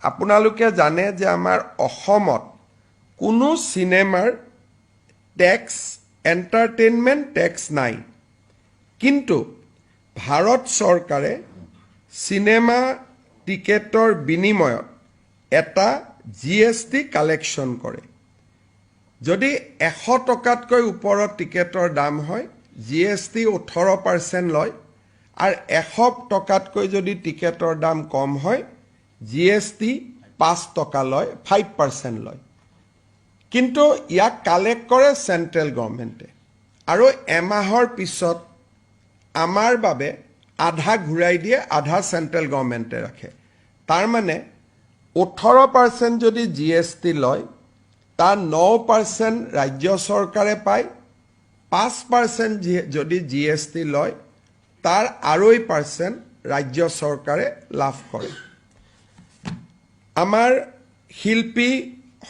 আপোনালোকে জানে যে আমাৰ অসমত কোনো সিনেমাৰ ট্যাক্স এন্টাৰটেইনমেন্ট ট্যাক্স নাই কিন্তু ভাৰত চৰকাৰে সিনেমা টিকেটৰ বিনিময়ত এটা জিএসটি কালেকশন কৰে যদি 100 টকাতকৈ ওপৰত টিকেটৰ দাম হয় জিএসটি 18% লয় আৰু 100 টকাতকৈ যদি টিকেটৰ দাম কম হয় জিএসটি 5 টকা লয় 5% লয় কিন্তু ইয়াক কালেক্ট কৰে সেন্ট্ৰেল গভৰ্নমেন্টে আৰু এমাহৰ পিছত আমাৰ বাবে আধা ঘূৰাই দিয়ে আধা সেন্ট্ৰেল গভৰ্নমেন্টে ৰাখে তাৰ মানে 18% যদি জিএসটি লয় তাৰ 9% ৰাজ্য চৰকাৰে পায় 5% যদি জিএসটি লয় তাৰ 2% ৰাজ্য চৰকাৰে লাভ কৰে আমাৰ শিল্পী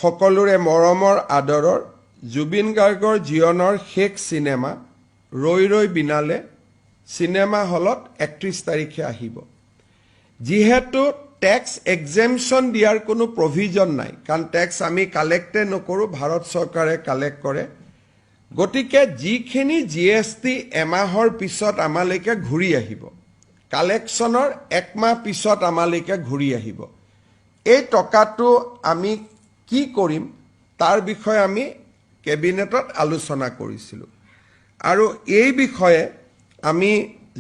সকলোৰে মৰমৰ আদৰৰ জুবিন গাৰ্গৰ জীৱনৰ শেষ সিনেমা ৰৈ ৰৈ বিনালে সিনেমা হলত 31 তাৰিখে আহিব যেহেতু ট্যাক্স এক্সেম্পশন দিয়াৰ কোনো প্ৰভিজন নাই কাৰণ ট্যাক্স আমি কালেক্টে নকৰো ভাৰত চৰকাৰে কালেক্ট কৰে গতিকে যিখিনি জিএসটি এমাহৰ পিছত আমালৈকে ঘূৰি আহিব কালেকশনৰ এক মাহ পিছত আমালৈকে ঘূৰি আহিব এই টকাটো আমি কি কৰিম তাৰ বিষয়ে আমি কেবিনেটত আলোচনা কৰিছিলো আৰু এই বিষয়ে আমি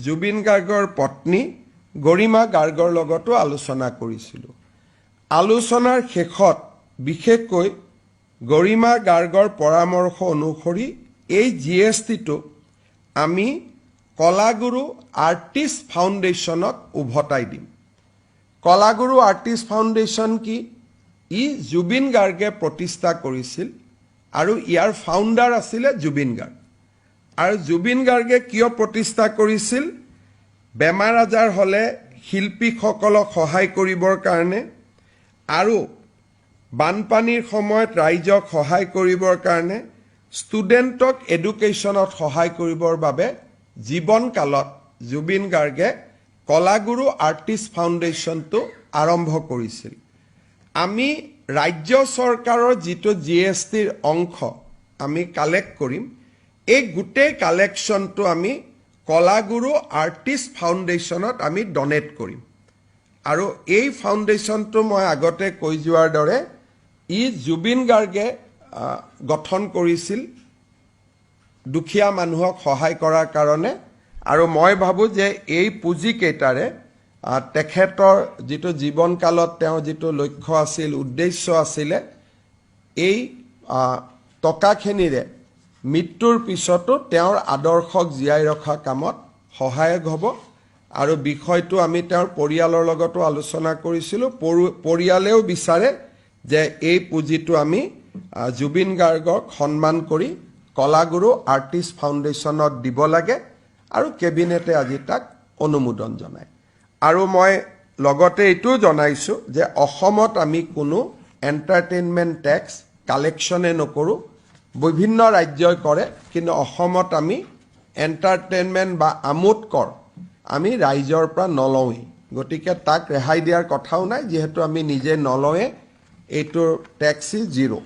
জুবিন গাৰ্গৰ পত্নী গৰিমা গাৰ্গৰ লগতো আলোচনা কৰিছিলো আলোচনাৰ শেষত বিশেষকৈ গৰিমা গাৰ্গৰ পৰামৰ্শ অনুসৰি এই জিএসটিটো আমি কলাগুৰু আৰ্টিষ্ট ফাউণ্ডেশ্যনক উভতাই দিম কলাগুৰু আৰ্টিষ্ট ফাউণ্ডেশ্যন কি ই জুবিন গাৰ্গে প্ৰতিষ্ঠা কৰিছিল আৰু ইয়াৰ ফাউণ্ডাৰ আছিল জুবিন গাৰ্গ আৰু জুবিন গাৰ্গে কিয় প্ৰতিষ্ঠা কৰিছিল বেমাৰ আজাৰ হলে শিল্পীসকলক সহায় কৰিবৰ কাৰণে আৰু বানপানীৰ সময়ত ৰাইজক সহায় কৰিবৰ কাৰণে ষ্টুডেণ্টক এডুকেশ্যনত সহায় কৰিবৰ বাবে জীৱন কালত জুবিন গাৰ্গে কলাগুৰু আৰ্টিষ্ট ফাউণ্ডেশ্যনটো আৰম্ভ কৰিছিল আমি ৰাজ্য চৰকাৰৰ যিটো জিএসটিৰ অংশ আমি কালেক্ট কৰিম এই গোটেই কালেকশনটো আমি কলাগুৰু আৰ্টিষ্ট ফাউণ্ডেশ্যনত আমি ডনেট কৰিম আৰু এই ফাউণ্ডেশ্যনটো মই আগতে কৈ যোৱাৰ দৰে ই জুবিন গাৰ্গে গঠন কৰিছিল দুখীয়া মানুহক সহায় কৰাৰ কাৰণে আৰু মই ভাবো যে এই পুঁজি কেইটাৰে তেখেতৰ যিটো জীৱন কালত তেওঁ যিটো লক্ষ্য আছিল উদ্দেশ্য আছিল এই টকাখিনিৰে মৃত্যুৰ পিছতো তেওঁৰ আদৰ্শক জীয়াই ৰখা কামত সহায়ক হ'ব আৰু বিষয়টো আমি তেওঁৰ পৰিয়ালৰ লগতো আলোচনা কৰিছিলো পৰিয়ালেও বিচাৰে যে এই পুঁজিটো আমি জুবিন গাৰ্গক সন্মান কৰি কলাগুৰু আৰ্টিষ্ট ফাউণ্ডেশ্যনত দিব লাগে আৰু কেবিনেটে আজি তাক অনুমোদন জনায় আৰু মই লগতে এইটো জনাইছো যে অসমত আমি কোনো এন্টাৰটেইনমেন্ট ট্যাক্স কালেকশনে নকৰো বিভিন্ন ৰাজ্যই কৰে কিন্তু অসমত আমি এন্টাৰটেইনমেন্ট বা আমোদ কৰ আমি ৰাইজৰ পৰা নলওঁই গতিকে তাক ৰেহাই দিয়াৰ কথাও নাই যেহেতু আমি নিজে নলওঁয়ে এইটো ট্যাক্সি জিৰো